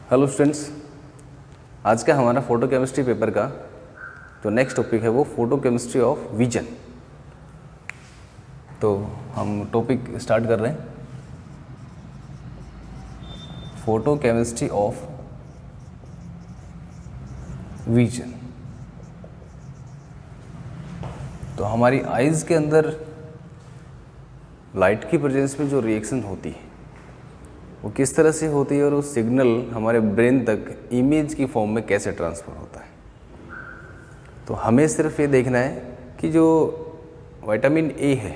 Hello students, आज का हमारा फोटो केमिस्ट्री पेपर का जो नेक्स्ट टॉपिक है वो फोटो केमिस्ट्री ऑफ विजन। तो हम टॉपिक स्टार्ट कर रहे हैं, फोटो केमिस्ट्री ऑफ विजन। तो हमारी आइज़ के अंदर लाइट की प्रेजेंस में जो रिएक्शन होती है वो किस तरह से होती है और वो सिग्नल हमारे ब्रेन तक इमेज की फॉर्म में कैसे ट्रांसफ़र होता है। तो हमें सिर्फ ये देखना है कि जो विटामिन ए है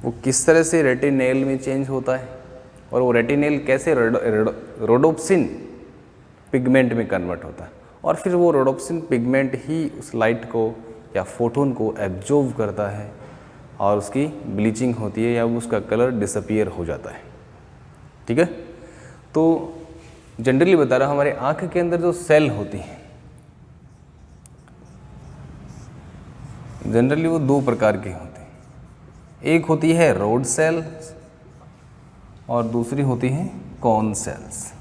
वो किस तरह से रेटिनेल में चेंज होता है और वो रेटिनेल कैसे रोडोप्सिन पिगमेंट में कन्वर्ट होता है और फिर वो रोडोप्सिन पिगमेंट ही उस लाइट को या फोटोन को एब्जॉर्व करता है और उसकी ब्लीचिंग होती है या उसका कलर डिसअपीयर हो जाता है। ठीक है, तो जनरली बता रहा हूँ, हमारे आँख के अंदर जो सेल होती हैं जनरली वो दो प्रकार के होते हैं। एक होती है रोड सेल और दूसरी होती है कॉन सेल्स।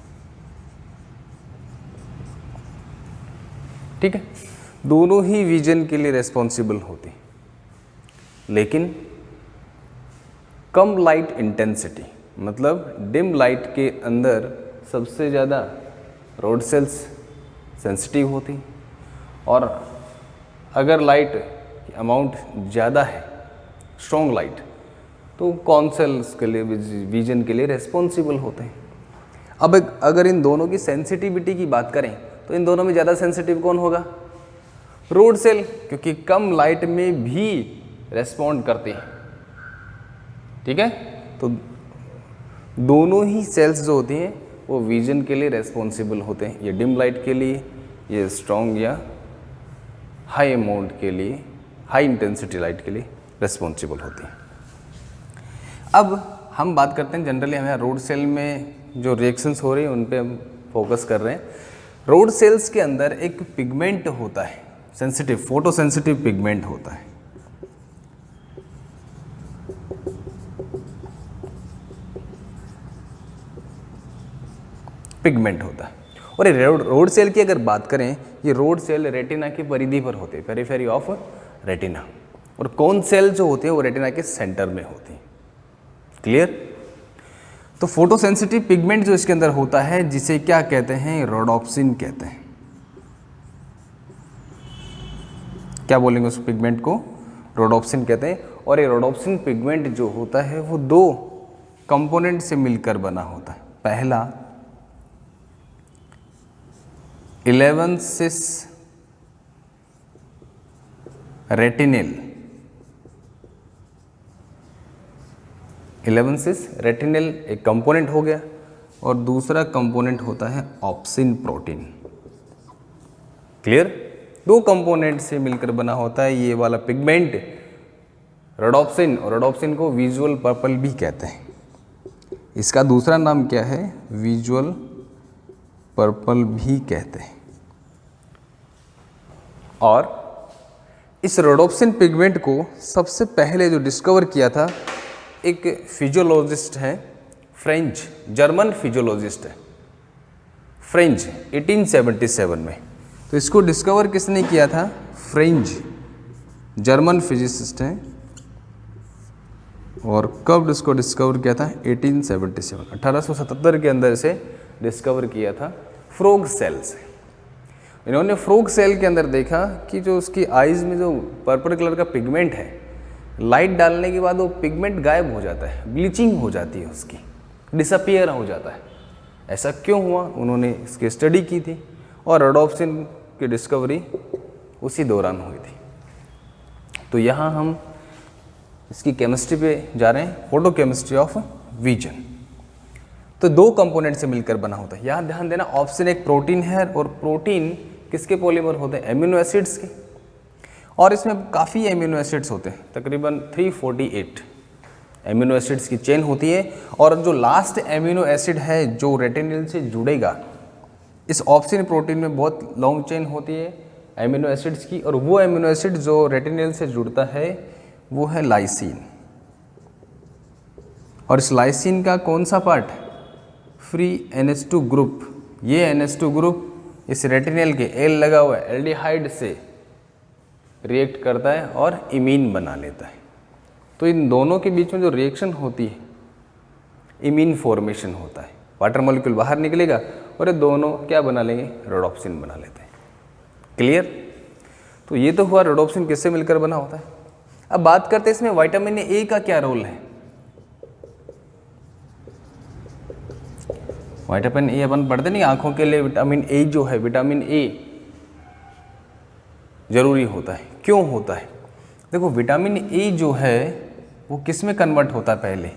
ठीक है, दोनों ही विजन के लिए रेस्पॉन्सिबल होती हैं, लेकिन कम लाइट इंटेंसिटी, मतलब डिम लाइट के अंदर सबसे ज़्यादा रोड सेल्स सेंसिटिव होती और अगर लाइट की अमाउंट ज़्यादा है, स्ट्रॉन्ग लाइट, तो कॉन सेल्स के लिए विजन के लिए रेस्पॉन्सिबल होते हैं। अब अगर इन दोनों की सेंसिटिविटी की बात करें तो इन दोनों में ज़्यादा सेंसिटिव कौन होगा? रोड सेल, क्योंकि कम लाइट में भी रेस्पॉन्ड करते हैं। ठीक है, तो दोनों ही सेल्स जो होती हैं वो विजन के लिए रेस्पॉन्सिबल होते हैं। ये डिम लाइट के लिए, ये स्ट्रॉन्ग या हाई अमाउंट के लिए, हाई इंटेंसिटी लाइट के लिए रेस्पॉन्सिबल होती हैं। अब हम बात करते हैं जनरली हमें रोड सेल में जो रिएक्शंस हो रही हैं उन पे हम फोकस कर रहे हैं। रोड सेल्स के अंदर एक पिगमेंट होता है, सेंसिटिव फोटो सेंसिटिव पिगमेंट होता है। पिगमेंट होता है और ये रोड सेल की अगर बात करें, ये रोड सेल रेटिना की परिधि पर होते हैं, पेरिफेरी ऑफ रेटिना, और कौन सेल जो होते हैं वो रेटिना के सेंटर में होती हैं। क्लियर? तो फोटो सेंसिटिव पिगमेंट जो इसके अंदर होता है, जिसे क्या कहते हैं? रोडोप्सिन कहते हैं। क्या बोलेंगे उस पिगमेंट को? रोडोप्सिन कहते हैं। और ये रोडोप्सिन पिगमेंट जो होता है वो दो कंपोनेंट से मिलकर बना होता है। पहला 11-cis रेटिनेल, 11-cis रेटिनेल एक कंपोनेंट हो गया और दूसरा कंपोनेंट होता है ऑप्सिन प्रोटीन। क्लियर? दो कंपोनेंट से मिलकर बना होता है ये वाला पिगमेंट रोडोप्सिन, और रोडोप्सिन को विजुअल पर्पल भी कहते हैं। इसका दूसरा नाम क्या है? विजुअल पर्पल भी कहते हैं। और इस रोडोप्सिन पिगमेंट को सबसे पहले जो डिस्कवर किया था एक फिजियोलॉजिस्ट हैं, फ्रेंच जर्मन फिजियोलॉजिस्ट है, फ्रेंच 1877 में। तो इसको डिस्कवर किसने किया था? फ्रेंच जर्मन फिजिसिस्ट हैं। और कब इसको डिस्कवर किया था? 1877 के अंदर से डिस्कवर किया था फ्रॉग सेल से। इन्होंने फ्रॉग सेल के अंदर देखा कि जो उसकी आइज़ में जो पर्पल कलर का पिगमेंट है, लाइट डालने के बाद वो पिगमेंट गायब हो जाता है, ब्लीचिंग हो जाती है, उसकी डिसअपीयर हो जाता है। ऐसा क्यों हुआ? उन्होंने इसकी स्टडी की थी और रोडोप्सिन की डिस्कवरी उसी दौरान हुई थी। तो यहाँ हम इसकी केमिस्ट्री पे जा रहे हैं, फोटो केमिस्ट्री ऑफ विजन। तो दो कंपोनेंट से मिलकर बना होता है। यहाँ ध्यान देना, ऑप्शन एक प्रोटीन है और प्रोटीन किसके पॉलीमर होते हैं? एमिनो एसिड्स के। और इसमें काफ़ी एमिनो एसिड्स होते हैं, तकरीबन 348 एमिनो एसिड्स की चेन होती है। और जो लास्ट एमिनो एसिड है जो रेटिनिल से जुड़ेगा, इस ऑप्सिन प्रोटीन में बहुत लॉन्ग चेन होती है एमिनो एसिड्स की, और वो एमिनो एसिड जो रेटिनिल से जुड़ता है वो है लाइसिन। और इस लाइसिन का कौन सा पार्ट? फ्री NH2 ग्रुप ये NH2 ग्रुप इस रेटिनल के L लगा हुआ है एल्डिहाइड से रिएक्ट करता है और इमीन बना लेता है। तो इन दोनों के बीच में जो रिएक्शन होती है इमीन फॉर्मेशन होता है, वाटर मॉलिक्यूल बाहर निकलेगा और ये दोनों क्या बना लेंगे, रोडोप्सिन बना लेते हैं। क्लियर? तो ये तो हुआ रोडोप्सिन किससे मिलकर बना होता है। अब बात करते हैं इसमें विटामिन ए का क्या रोल है। विटामिन ए अपन पढ़ते नहीं, आंखों के लिए विटामिन ए जो है, विटामिन ए जरूरी होता है। क्यों होता है? देखो विटामिन ए जो है वो किस में कन्वर्ट होता है, पहले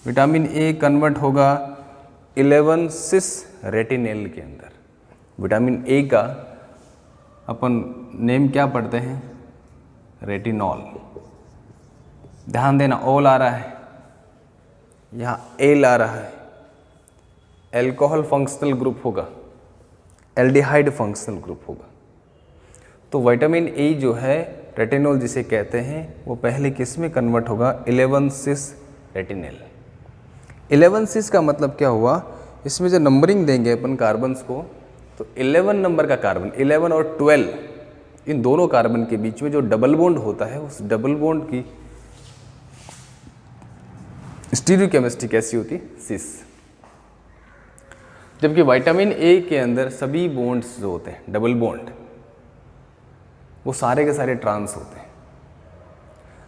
विटामिन ए कन्वर्ट होगा 11-cis रेटिनेल के अंदर। विटामिन ए का अपन नेम क्या पढ़ते हैं, रेटिनॉल। ध्यान देना, ओल आ रहा है, यहाँ एल आ रहा है, एल्कोहल फंक्शनल ग्रुप होगा, एल्डिहाइड फंक्शनल ग्रुप होगा। तो विटामिन ए जो है रेटिनॉल जिसे कहते हैं वो पहले किस में कन्वर्ट होगा, 11-cis रेटिनेल। 11-cis का मतलब क्या हुआ, इसमें जो नंबरिंग देंगे अपन कार्बन्स को, तो 11 नंबर का कार्बन, 11 और 12, इन दोनों कार्बन के बीच में जो डबल बॉन्ड होता है उस डबल बॉन्ड की स्टीरियोकेमिस्ट्री कैसी होती है, सिस। जबकि विटामिन ए के अंदर सभी बॉन्ड्स जो होते हैं डबल बॉन्ड वो सारे के सारे ट्रांस होते हैं।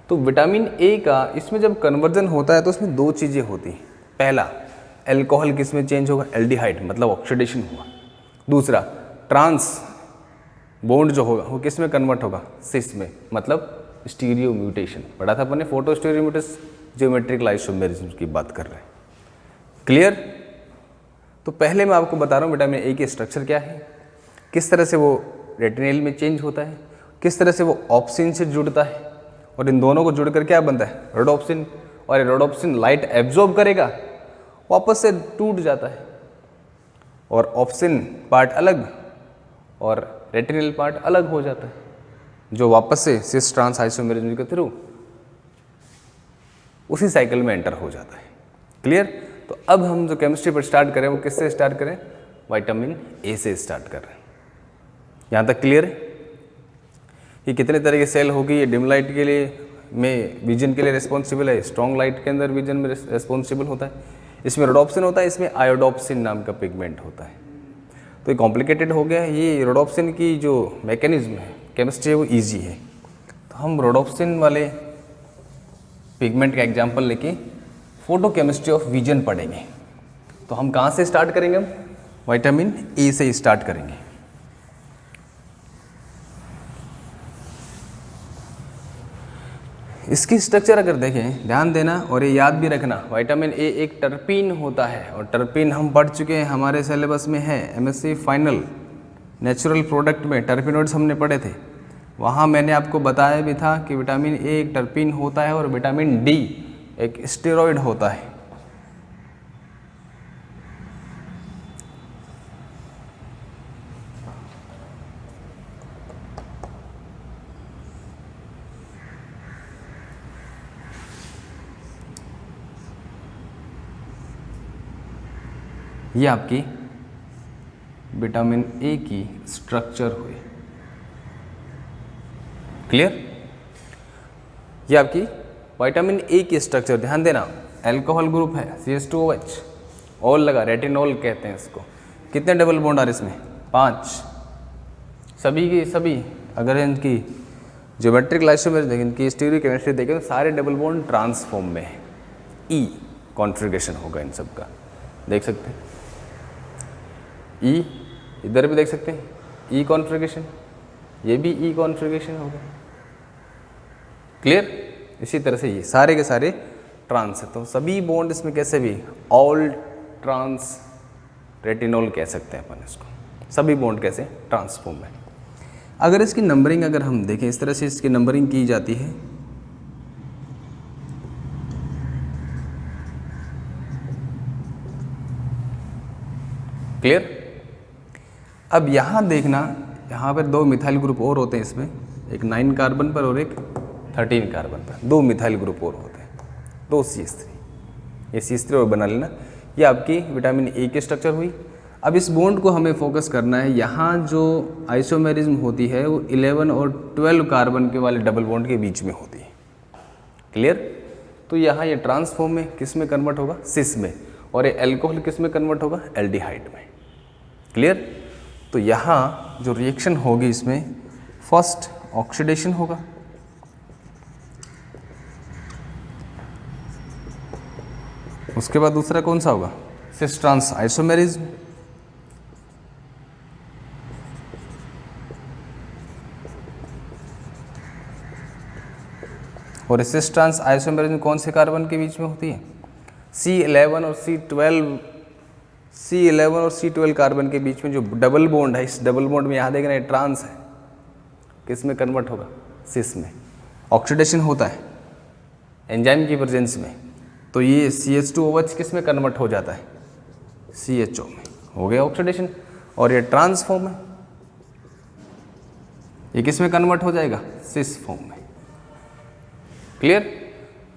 तो विटामिन ए का इसमें जब कन्वर्जन होता है तो उसमें दो चीज़ें होती हैं। पहला, एल्कोहल किस में चेंज होगा, एल्डिहाइड, मतलब ऑक्सीडेशन हुआ। दूसरा, ट्रांस बॉन्ड जो होगा वो किस में कन्वर्ट होगा, सिस में, मतलब स्टीरियो म्यूटेशन। पढ़ा था अपन ने, photo stereo mutation, geometrical isomerism की बात कर रहे हैं। क्लियर? तो पहले मैं आपको बता रहा हूँ विटामिन ए की स्ट्रक्चर क्या है, किस तरह से वो रेटिनेल में चेंज होता है, किस तरह से वो ऑप्सिन से जुड़ता है, और इन दोनों को जुड़कर क्या बनता है, रोडोप्सिन। और ये रोडोप्सिन लाइट एब्जॉर्ब करेगा, वापस से टूट जाता है, और ऑप्सिन पार्ट अलग और रेटिनल पार्ट अलग हो जाता है, जो वापस से सिस ट्रांस आइसोमेरिज्म के थ्रू उसी साइकिल में एंटर हो जाता है। क्लियर? तो अब हम जो केमिस्ट्री पर स्टार्ट करें वो किससे स्टार्ट करें, विटामिन ए से स्टार्ट कर रहे हैं। यहाँ तक क्लियर है? ये कितने तरह की सेल होगी, ये डिम लाइट के लिए में विजन के लिए रिस्पॉन्सिबल है, स्ट्रॉन्ग लाइट के अंदर विजन में रिस्पॉन्सिबल होता है। इसमें रोडोप्सिन होता है, इसमें आयोडोप्सिन नाम का पिगमेंट होता है। तो ये कॉम्प्लिकेटेड हो गया है। ये रोडोप्सिन की जो मैकेनिज्म है, केमिस्ट्री है, वो ईजी है। तो हम रोडोप्सिन वाले पिगमेंट का एग्जाम्पल लेके फोटो केमिस्ट्री ऑफ विजन पढ़ेंगे। तो हम कहाँ से स्टार्ट करेंगे, हम विटामिन ए से स्टार्ट करेंगे। इसकी स्ट्रक्चर अगर देखें, ध्यान देना और ये याद भी रखना, विटामिन ए एक टर्पीन होता है, और टर्पीन हम पढ़ चुके हैं, हमारे सिलेबस में है, एमएससी फाइनल नेचुरल प्रोडक्ट में टर्पिनोइड्स हमने पढ़े थे। वहाँ मैंने आपको बताया भी था कि विटामिन ए एक टर्पीन होता है और विटामिन डी एक स्टेरॉइड होता है। ये आपकी विटामिन ए की स्ट्रक्चर हुई। क्लियर? ये आपकी विटामिन ए की स्ट्रक्चर, ध्यान देना, एल्कोहल ग्रुप है, CH2OH, ऑल लगा, रेटिनॉल कहते हैं इसको। कितने डबल बॉन्ड आ रहे इसमें, 5। सभी की सभी, अगर इनकी ज्योमेट्रिक आइसोमेरिज्म देखें, इनकी स्टीरियोकेमिस्ट्री देखें, तो सारे डबल बॉन्ड ट्रांसफॉर्म में है। ई कॉन्फ़िगरेशन होगा इन सब का, देख सकते हैं। ई इधर भी देख सकते हैं, ई कॉन्फ़िगरेशन, ये भी ई कॉन्फ़िगरेशन होगा। क्लियर? इसी तरह से ये सारे के सारे ट्रांस है। तो सभी बॉन्ड इसमें कैसे भी ऑल ट्रांस रेटिनॉल कह सकते हैं अपन इसको। सभी बॉन्ड कैसे ट्रांसफॉर्म है। अगर इसकी नंबरिंग अगर हम देखें, इस तरह से इसकी नंबरिंग की जाती है। क्लियर? अब यहाँ देखना, यहाँ पर 2 मिथाइल ग्रुप और होते हैं इसमें, एक 9 कार्बन पर और एक 13 कार्बन पर 2 मिथाइल ग्रुप और होते हैं, 2 CH3। ये CH3 और बना लेना। ये आपकी विटामिन ए की स्ट्रक्चर हुई। अब इस बॉन्ड को हमें फोकस करना है, यहाँ जो आइसोमेरिज्म होती है वो 11 और 12 कार्बन के वाले डबल बॉन्ड के बीच में होती है। क्लियर? तो यहाँ ये ट्रांसफॉर्म में किस में कन्वर्ट होगा? सिस में। और ये एल्कोहल किस में कन्वर्ट होगा? एल्डिहाइड में। क्लियर? तो यहाँ जो रिएक्शन होगी इसमें फर्स्ट ऑक्सीडेशन होगा, उसके बाद दूसरा कौन सा होगा? Cis trans isomerism. और सिस ट्रांस आइसोमेरिज्म कौन से कार्बन के बीच में होती है? C11 और C12 कार्बन के बीच में जो डबल बॉन्ड है, इस डबल बॉन्ड में यहाँ देख रहे हैं ट्रांस है, किस में कन्वर्ट होगा? सिस में। ऑक्सीडेशन होता है एंजाइम की प्रेजेंस में, तो ये CH2OH किस में कन्वर्ट हो जाता है? CHO में। हो गया ऑक्सीडेशन। और ये ट्रांसफॉर्म है, ये किस में कन्वर्ट हो जाएगा? सिस फॉर्म में। क्लियर?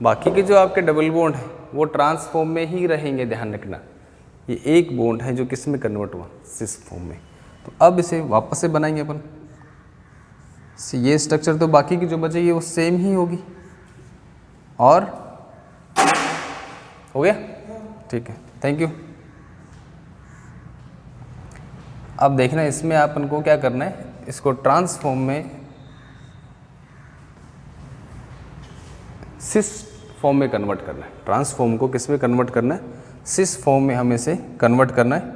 बाकी के जो आपके डबल बॉन्ड है वो ट्रांसफॉर्म में ही रहेंगे, ध्यान रखना। ये एक बॉन्ड है जो किस में कन्वर्ट हुआ? सिस फॉर्म में। तो अब इसे वापस से बनाएंगे अपन। ये स्ट्रक्चर तो बाकी की जो बचेगी वो सेम ही होगी। और हो गया? ठीक है, थैंक यू। अब देखना इसमें अपन को क्या करना है, इसको ट्रांसफॉर्म में सिस फॉर्म में कन्वर्ट करना है। ट्रांसफॉर्म को किस में कन्वर्ट करना है? सिस फॉर्म में हमें इसे कन्वर्ट करना है।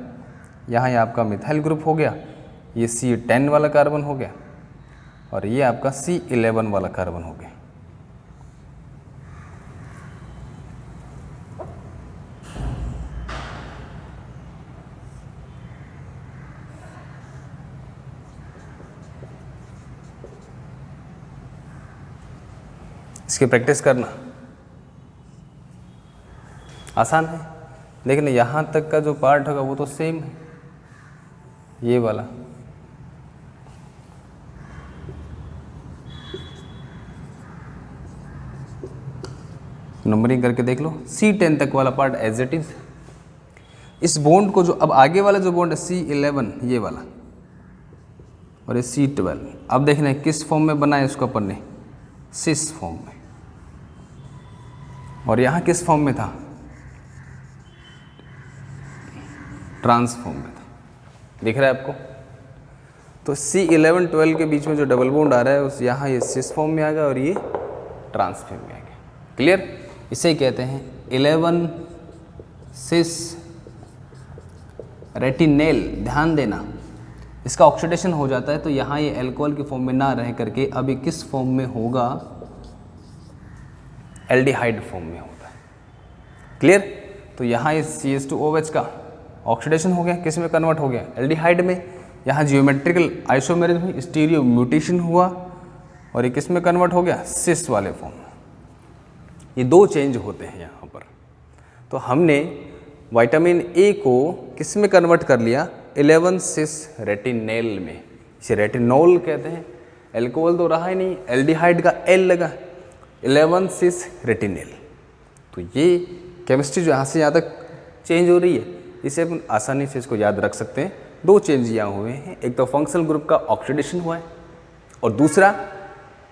यहाँ ये आपका मिथाइल ग्रुप हो गया, ये C10 वाला कार्बन हो गया, और ये आपका C11 वाला कार्बन हो गया। इसकी प्रैक्टिस करना आसान है, लेकिन यहाँ तक का जो पार्ट होगा वो तो सेम है, ये वाला। नंबरिंग करके देख लो। C10 तक वाला पार्ट एज इट इज। इस बॉन्ड को जो अब आगे वाला जो बॉन्ड है C11 ये वाला, और ये C12, अब देखना है किस फॉर्म में बनाया इसको अपन ने? सिस फॉर्म में। और यहाँ किस फॉर्म में था? ट्रांसफॉर्म में था। दिख रहा है आपको? तो C11-12 के बीच में जो डबल बॉन्ड आ रहा है उस यहाँ ये सिस फॉर्म में आ गया और ये ट्रांसफॉर्म में आ गया। क्लियर? इसे कहते हैं 11 सिस रेटिनेल। ध्यान देना, इसका ऑक्सीडेशन हो जाता है तो यहाँ ये अल्कोहल की फॉर्म में ना रह करके अभी किस फॉर्म में होगा? एल्डिहाइड फॉर्म में होता है। क्लियर? तो यहाँ ये CH2OH का ऑक्सीडेशन हो गया, किस में कन्वर्ट हो गया? एल्डिहाइड में। यहाँ जियोमेट्रिकल आइसोमेरिज्म हुई, स्टीरियो म्यूटेशन हुआ, और ये किस में कन्वर्ट हो गया? सिस वाले फॉर्म में। ये दो चेंज होते हैं यहाँ पर। तो हमने विटामिन ए को किस में कन्वर्ट कर लिया? 11 सिस रेटिनेल में। इसे रेटिनॉल कहते हैं। एल्कोहल तो रहा ही नहीं, एल्डिहाइड का एल लगा, 11 सिस रेटिनेल। तो ये केमिस्ट्री जो यहाँ से यहाँ तक चेंज हो रही है, इसे अपन आसानी से इसको याद रख सकते हैं। दो चेंज यहाँ हुए हैं, एक तो फंक्शनल ग्रुप का ऑक्सीडेशन हुआ है और दूसरा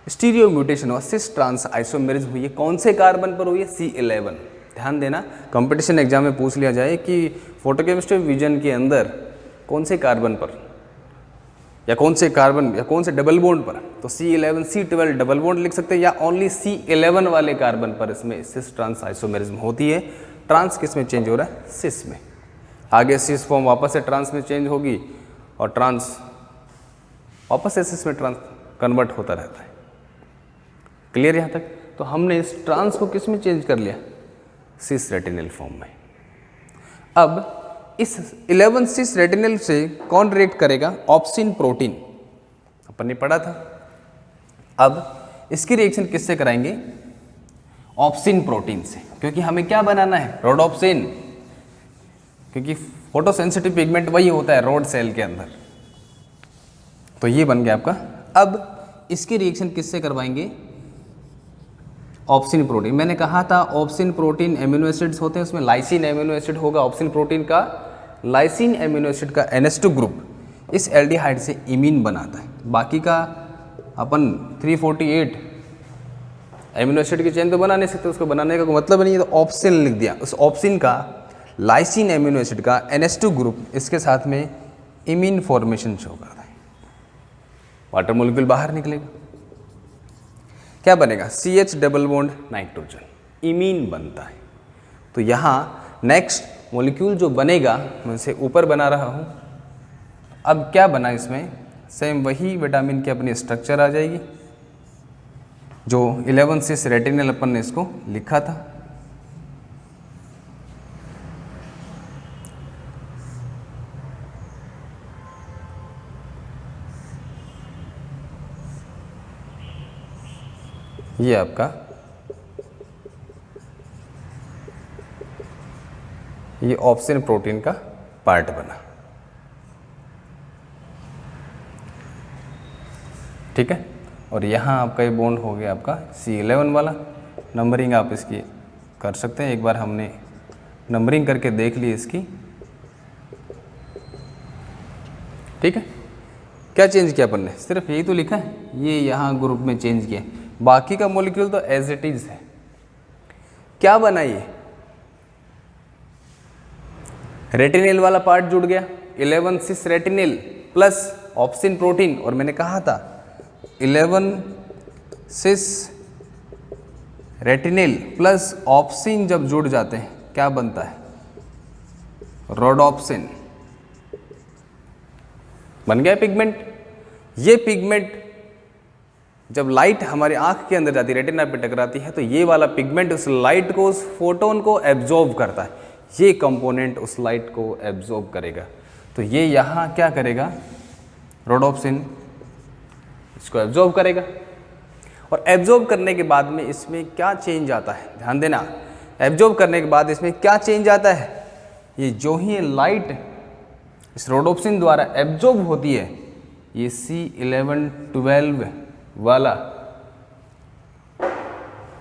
स्टीरियो म्यूटेशन हुआ, सिस ट्रांस आइसोमेरिज्म हुई है। कौन से कार्बन पर हुई है? C11। ध्यान देना, कंपटीशन एग्जाम में पूछ लिया जाए कि फोटोकेमिस्ट्री विजन के अंदर कौन से कार्बन पर या कौन से कार्बन या कौन से डबल बॉन्ड पर, तो C11 C12 डबल बॉन्ड लिख सकते हैं, या ओनली C11 वाले कार्बन पर इसमें सिस ट्रांस आइसोमेरिज्म होती है। ट्रांस किस में चेंज हो रहा है? सिस में। आगे सिस फॉर्म वापस से ट्रांस में चेंज होगी और ट्रांस वापस से सिस में ट्रांस कन्वर्ट होता रहता है। क्लियर यहाँ तक? तो हमने इस ट्रांस को किस में चेंज कर लिया? सिस रेटिनल फॉर्म में। अब इस 11 सिस रेटिनल से कौन रिएक्ट करेगा? ऑप्सिन प्रोटीन, अपन ने पढ़ा था। अब इसकी रिएक्शन किससे कराएंगे? ऑप्सिन प्रोटीन से, क्योंकि हमें क्या बनाना है? रोडोप्सिन, क्योंकि फोटोसेंसिटिव पिगमेंट वही होता है रोड सेल के अंदर। तो ये बन गया आपका। अब इसकी रिएक्शन किससे करवाएंगे? Obscene protein. मैंने कहा था ऑप्सिन प्रोटीन एमिनो एसिड्स होते हैं, उसमें लाइसिन एमिनो एसिड होगा ऑप्सिन प्रोटीन का, लाइसिन एमिनो एसिड का NH2 ग्रुप इस एल्डिहाइड से इमीन बनाता है। बाकी का अपन 348 एमिनो एसिड की चेन तो बना नहीं सकते, उसको बनाने का कोई मतलब नहीं है, तो ऑप्सिन लिख दिया। उस ऑप्सिन का लाइसिन एमिनो एसिड का NH2 ग्रुप इसके साथ में इमीन फॉर्मेशन शो करता है, वाटर मोलिक्यूल बाहर निकलेगा, क्या बनेगा? CH double bond nitrogen, imine बनता है। तो यहाँ नेक्स्ट मोलिक्यूल जो बनेगा, मैं इसे ऊपर बना रहा हूँ। अब क्या बना इसमें? सेम वही विटामिन की अपनी स्ट्रक्चर आ जाएगी जो 11 रेटिनल अपन ने इसको लिखा था। ये आपका ये ऑप्सिन प्रोटीन का पार्ट बना, ठीक है। और यहाँ आपका ये बॉन्ड हो गया आपका C11 वाला। नंबरिंग आप इसकी कर सकते हैं, एक बार हमने नंबरिंग करके देख ली इसकी, ठीक है। क्या चेंज किया अपन ने? सिर्फ यही तो लिखा है, ये यहाँ ग्रुप में चेंज किया, बाकी का मॉलिक्यूल तो एज इट इज है। क्या बना ये? रेटिनिल वाला पार्ट जुड़ गया, 11 रेटिनिल प्लस ऑप्सिन प्रोटीन, और मैंने कहा था 11 रेटिनिल प्लस ऑप्सिन जब जुड़ जाते हैं क्या बनता है? रोडोप्सिन बन गया पिगमेंट। ये पिगमेंट जब लाइट हमारी आंख के अंदर जाती है, रेटिना पे टकराती है, तो ये वाला पिगमेंट उस लाइट को, उस फोटोन को एब्जॉर्ब करता है। ये कंपोनेंट उस लाइट को एब्जॉर्ब करेगा, तो ये यहाँ क्या करेगा? रोडोप्सिन इसको एब्जॉर्ब करेगा, और एब्जॉर्ब करने के बाद में इसमें क्या चेंज आता है? ध्यान देना, एब्जॉर्ब करने के बाद इसमें क्या चेंज आता है? ये जो ही लाइट इस रोडोप्सिन द्वारा एब्जॉर्ब होती है, ये C11-12 वाला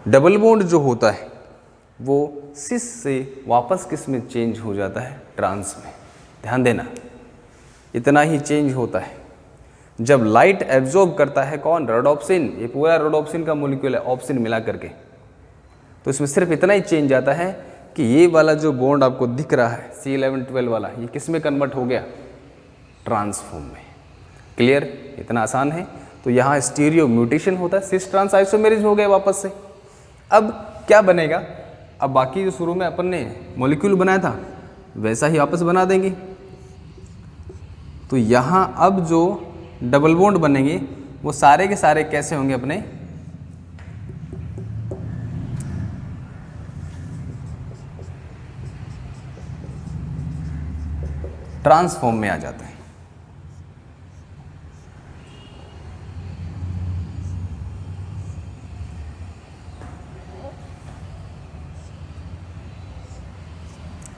डबल बॉन्ड जो होता है वो सिस से वापस किस में चेंज हो जाता है? ट्रांस में। ध्यान देना, इतना ही चेंज होता है जब लाइट एब्जॉर्ब करता है कौन? रोडोप्सिन। ये पूरा रोडोप्सिन का मॉलिक्यूल है, ऑप्सिन मिला करके, तो इसमें सिर्फ इतना ही चेंज आता है कि ये वाला जो बॉन्ड आपको दिख रहा है C11-12 वाला, ये किस में कन्वर्ट हो गया? ट्रांसफॉर्म में। क्लियर? इतना आसान है। तो यहाँ स्टीरियो म्यूटेशन होता है, सिस ट्रांस आइसोमेरिज हो गया वापस से। अब क्या बनेगा? अब बाकी जो शुरू में अपन ने मॉलिक्यूल बनाया था वैसा ही वापस बना देंगे। तो यहाँ अब जो डबल बॉन्ड बनेंगे वो सारे के सारे कैसे होंगे? अपने ट्रांसफॉर्म में आ जाते हैं।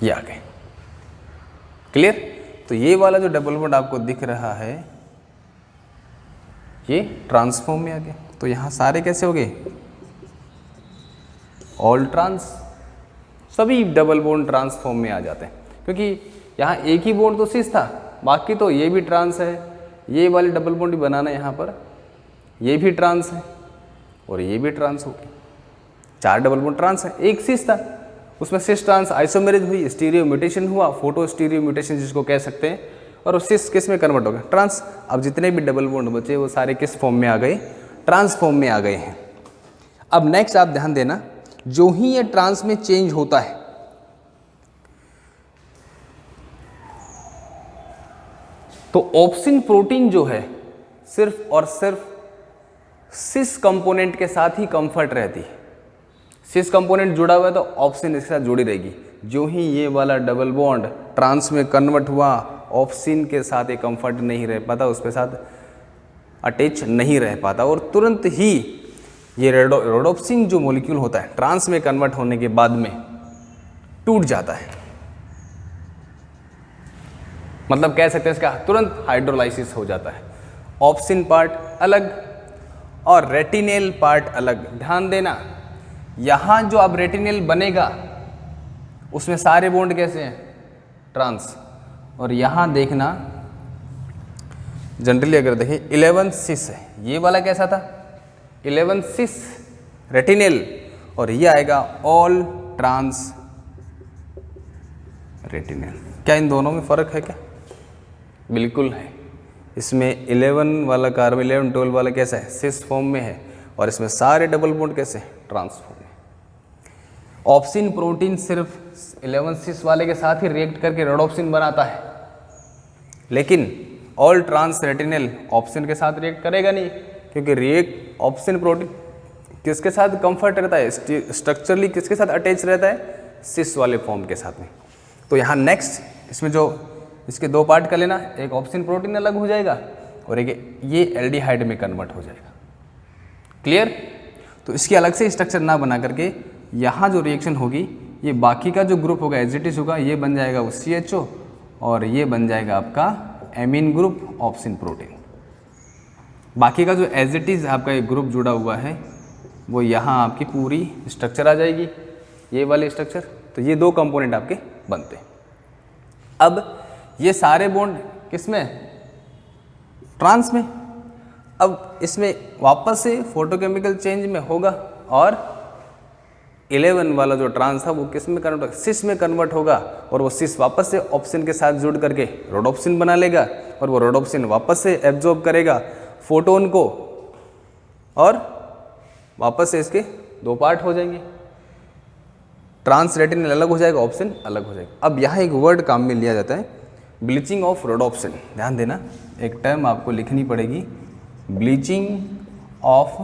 ये आ गए। क्लियर? तो ये वाला जो डबल बॉन्ड आपको दिख रहा है ये ट्रांसफॉर्म में आ गया। तो यहाँ सारे कैसे हो गए? ऑल ट्रांस, सभी डबल बॉन्ड ट्रांसफॉर्म में आ जाते हैं, क्योंकि यहाँ एक ही बॉन्ड तो सिस था, बाकी तो ये भी ट्रांस है, ये वाले डबल बॉन्ड भी बनाना है यहाँ पर, ये भी ट्रांस है और ये भी ट्रांस हो गया। 4 डबल बॉन्ड ट्रांस है, एक सिस था, उसमें सिस ट्रांस आइसोमेरिज हुई, स्टीरियो म्यूटेशन हुआ, फोटो स्टीरियो म्यूटेशन जिसको कह सकते हैं, और वो सिस किस में कन्वर्ट हो गया? ट्रांस। अब जितने भी डबल बॉन्ड बचे वो सारे किस फॉर्म में आ गए? ट्रांसफॉर्म में आ गए हैं। अब नेक्स्ट आप ध्यान देना, जो ही ये ट्रांस में चेंज होता है तो ऑप्सिन प्रोटीन जो है सिर्फ और सिर्फ सिस कंपोनेंट के साथ ही कंफर्ट रहती है। सिस कंपोनेंट जुड़ा हुआ है तो ऑप्सिन इसके साथ जुड़ी रहेगी। जो ही ये वाला डबल बॉन्ड ट्रांस में कन्वर्ट हुआ, ऑप्सिन के साथ ये कंफर्ट नहीं रह पाता, उसके साथ अटैच नहीं रह पाता, और तुरंत ही ये रोडोप्सिन जो मॉलिक्यूल होता है ट्रांस में कन्वर्ट होने के बाद में टूट जाता है। मतलब कह सकते हैं इसका तुरंत हाइड्रोलाइसिस हो जाता है। ऑप्सिन पार्ट अलग और रेटिनेल पार्ट अलग। ध्यान देना, यहाँ जो अब रेटिनेल बनेगा उसमें सारे बॉन्ड कैसे हैं? ट्रांस। और यहाँ देखना जनरली अगर देखें 11 सिस है, ये वाला कैसा था 11 सिस रेटिनेल, और ये आएगा ऑल ट्रांस रेटिनेल। क्या इन दोनों में फ़र्क है क्या? बिल्कुल है। इसमें 11 वाला कार्बन 11 12 वाला कैसा है सिस फॉर्म में है, और इसमें सारे डबल बॉन्ड कैसे ट्रांस फॉर्म में। ऑप्सिन प्रोटीन सिर्फ 11 सिस वाले के साथ ही रिएक्ट करके रोडोप्सिन बनाता है, लेकिन ऑल ट्रांस रेटिनेल ऑप्सिन के साथ रिएक्ट करेगा नहीं, क्योंकि रिएक्ट ऑप्सिन प्रोटीन किसके साथ कंफर्ट रहता है, स्ट्रक्चरली किसके साथ अटैच रहता है, सिस वाले फॉर्म के साथ में। तो यहाँ नेक्स्ट इसमें जो इसके दो पार्ट कर लेना, एक ऑप्सिन प्रोटीन अलग हो जाएगा और एक ये एल्डिहाइड में कन्वर्ट हो जाएगा। क्लियर? तो इसकी अलग से स्ट्रक्चर ना बना करके यहाँ जो रिएक्शन होगी ये बाकी का जो ग्रुप होगा एज इट इज होगा, ये बन जाएगा वो CHO और ये बन जाएगा आपका एमीन ग्रुप ऑप्सिन प्रोटीन। बाकी का जो एज इट इज आपका एक ग्रुप जुड़ा हुआ है वो यहाँ आपकी पूरी स्ट्रक्चर आ जाएगी, ये वाले स्ट्रक्चर। तो ये दो कंपोनेंट आपके बनते हैं। अब ये सारे बॉन्ड किस में, ट्रांस में। अब इसमें वापस से फोटोकेमिकल चेंज में होगा और 11 वाला जो ट्रांस था वो किस में कन्वर्ट होगा, सिस में कन्वर्ट होगा, और वो सिस वापस से ऑप्सिन के साथ जुड़ करके रोडोप्सिन बना लेगा, और वो रोडोप्सिन वापस से एब्जॉर्ब करेगा फोटोन को, और वापस से इसके दो पार्ट हो जाएंगे, ट्रांस रेटिनल अलग हो जाएगा, ऑप्सिन अलग हो जाएगा। अब यहाँ एक वर्ड काम में लिया जाता है, ब्लीचिंग ऑफ रोडोप्सिन। ध्यान देना, एक टर्म आपको लिखनी पड़ेगी, ब्लीचिंग ऑफ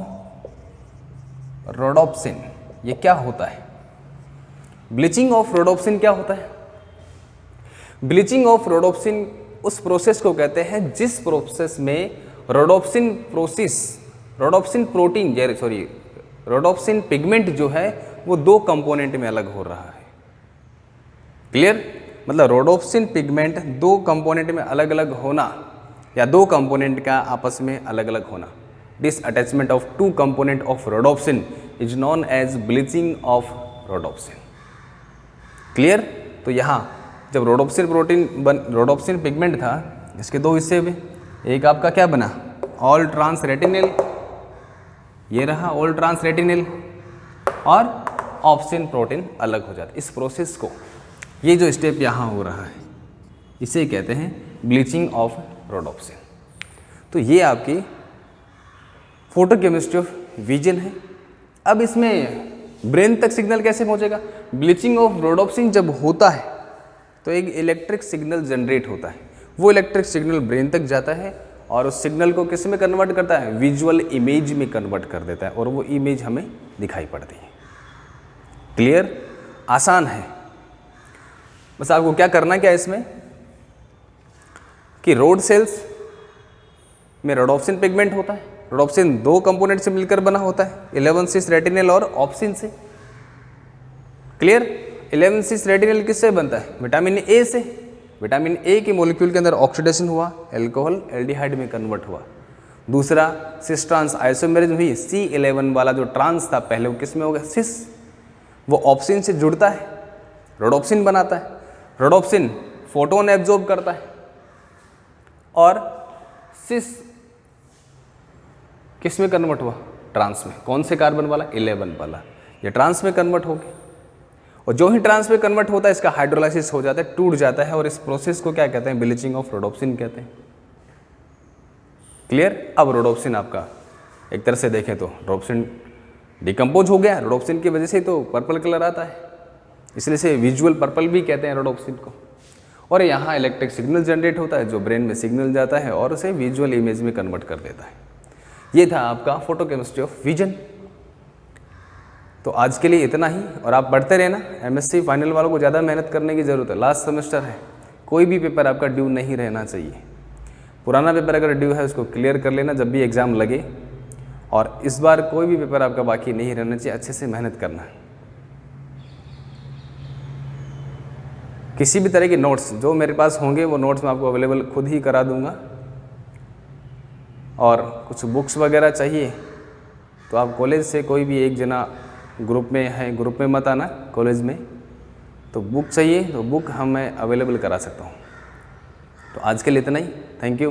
रोडोप्सिन। ये क्या होता है? ब्लीचिंग ऑफ रोडोप्सिन क्या होता है? ब्लीचिंग ऑफ रोडोप्सिन उस प्रोसेस को कहते हैं जिस प्रोसेस में रोडोप्सिन रोडोप्सिन पिगमेंट जो है वो दो कंपोनेंट में अलग हो रहा है। क्लियर? मतलब रोडोप्सिन पिगमेंट दो कंपोनेंट में अलग अलग होना, या दो कंपोनेंट का आपस में अलग अलग होना, this attachment of two component of rhodopsin is known as bleaching of rhodopsin. Clear? तो यहाँ जब रोडोप्सिन पिगमेंट था, इसके दो हिस्से हुए, एक आपका क्या बना, ऑल ट्रांस रेटिनेल, ये रहा ऑल ट्रांस रेटिनेल, और ऑप्सिन प्रोटीन अलग हो जाता है। इस प्रोसेस को, ये जो स्टेप यहाँ हो रहा है, इसे कहते हैं ब्लीचिंग ऑफ रोडोप्सिन। तो ये आपकी फोटोकेमिस्ट्री ऑफ विजन है। अब इसमें ब्रेन तक सिग्नल कैसे पहुंचेगा? ब्लीचिंग ऑफ रोडोप्सिन जब होता है तो एक इलेक्ट्रिक सिग्नल जनरेट होता है, वो इलेक्ट्रिक सिग्नल ब्रेन तक जाता है और उस सिग्नल को किस में कन्वर्ट करता है, विजुअल इमेज में कन्वर्ट कर देता है, और वो इमेज हमें दिखाई पड़ती है। क्लियर? आसान है। बस आपको क्या करना क्या है इसमें कि रोड सेल्स में रोडोप्सिन पिगमेंट होता है, रोडोप्सिन दो कंपोनेंट से मिलकर बना होता है, 11 सिस रेटिनेल और ऑप्सिन से। क्लियर? 11 सिस रेटिनेल किससे बनता है, विटामिन ए से। विटामिन ए के मॉलिक्यूल के अंदर ऑक्सीडेशन हुआ, अल्कोहल एल्डिहाइड में कन्वर्ट हुआ। दूसरा सिस ट्रांस आइसोमेरेज हुई, C11 वाला जो ट्रांस था पहले वो किस में हो गया, सिस, वो ऑप्सिन से जुड़ता है, रोडोप्सिन बनाता है। रोडोप्सिन फोटोन एब्जॉर्ब करता है, और सिस किस में कन्वर्ट हुआ, ट्रांस में। कौन से कार्बन वाला, 11 वाला, ये ट्रांस में कन्वर्ट हो गया। और जो ही ट्रांस में कन्वर्ट होता है इसका हाइड्रोलाइसिस हो जाता है, टूट जाता है, और इस प्रोसेस को क्या कहते हैं, ब्लीचिंग ऑफ रोडोप्सिन कहते हैं। क्लियर? अब रोडोप्सिन आपका एक तरह से देखें तो रोडोप्सिन डिकम्पोज हो गया, रोडोप्सिन की वजह से तो पर्पल कलर आता है, इसलिए से विजुअल पर्पल भी कहते हैं रोडोप्सिन को। और यहाँ इलेक्ट्रिक सिग्नल जनरेट होता है जो ब्रेन में सिग्नल जाता है और उसे विजुअल इमेज में कन्वर्ट कर देता है। ये था आपका फोटोकेमिस्ट्री ऑफ विजन। तो आज के लिए इतना ही, और आप पढ़ते रहना। MSc फाइनल वालों को ज़्यादा मेहनत करने की ज़रूरत है, लास्ट सेमेस्टर है, कोई भी पेपर आपका ड्यू नहीं रहना चाहिए। पुराना पेपर अगर ड्यू है उसको क्लियर कर लेना जब भी एग्ज़ाम लगे, और इस बार कोई भी पेपर आपका बाकी नहीं रहना चाहिए, अच्छे से मेहनत करना है। किसी भी तरह के नोट्स जो मेरे पास होंगे वो नोट्स मैं आपको अवेलेबल खुद ही करा दूंगा, और कुछ बुक्स वगैरह चाहिए तो आप कॉलेज से कोई भी एक जना ग्रुप में है, ग्रुप में मत आना, कॉलेज में तो बुक चाहिए तो बुक मैं अवेलेबल करा सकता हूँ। तो आज के लिए इतना ही। Thank you.